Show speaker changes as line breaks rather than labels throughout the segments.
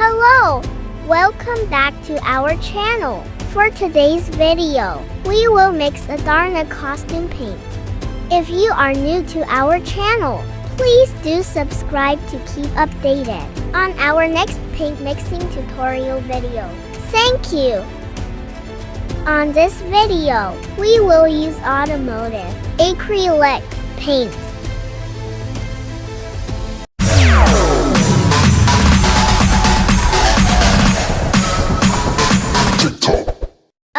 Hello! Welcome back to our channel. For today's video, we will mix a Darna costume paint. If you are new to our channel, please do subscribe to keep updated on our next paint mixing tutorial videos. Thank you! On this video, we will use automotive acrylic paint.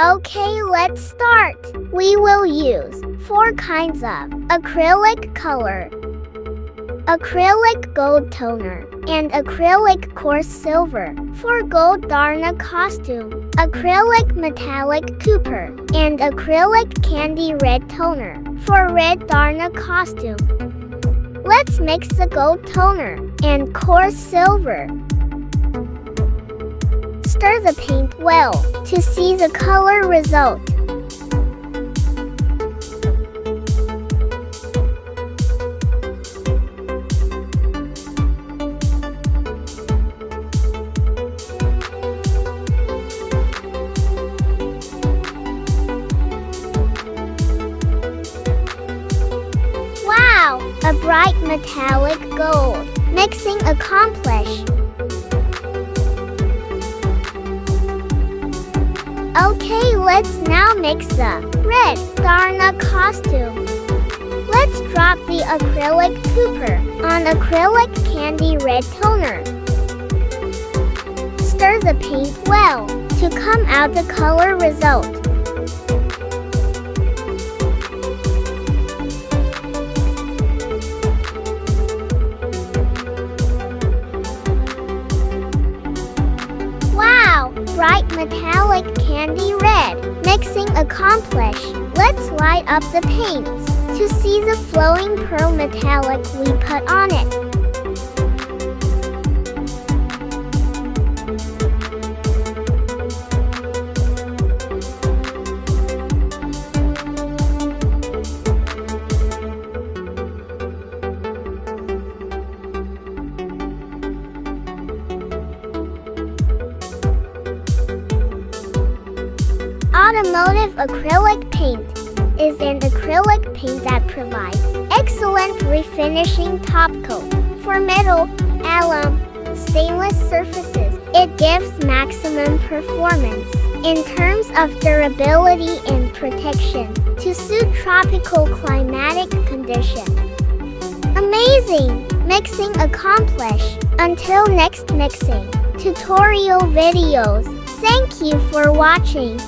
Okay, let's start. We will use 4 kinds of acrylic color, acrylic gold toner, and acrylic coarse silver for gold Darna costume, acrylic metallic copper, and acrylic candy red toner for red Darna costume. Let's mix the gold toner and coarse silver. Stir the paint well to see the color result. Wow! A bright metallic gold. Mixing accomplished. Okay, let's now mix the red Darna costume. Let's drop the acrylic copper on acrylic candy red toner. Stir the paint well to come out the color result. Wow! Bright metallic candy red. Mixing accomplished. Let's light up the paints to see the flowing pearl metallic we put on it. Automotive acrylic paint is an acrylic paint that provides excellent refinishing top coat for metal, alum, stainless surfaces. It gives maximum performance in terms of durability and protection to suit tropical climatic conditions. Amazing! Mixing accomplished. Until next mixing tutorial videos, thank you for watching.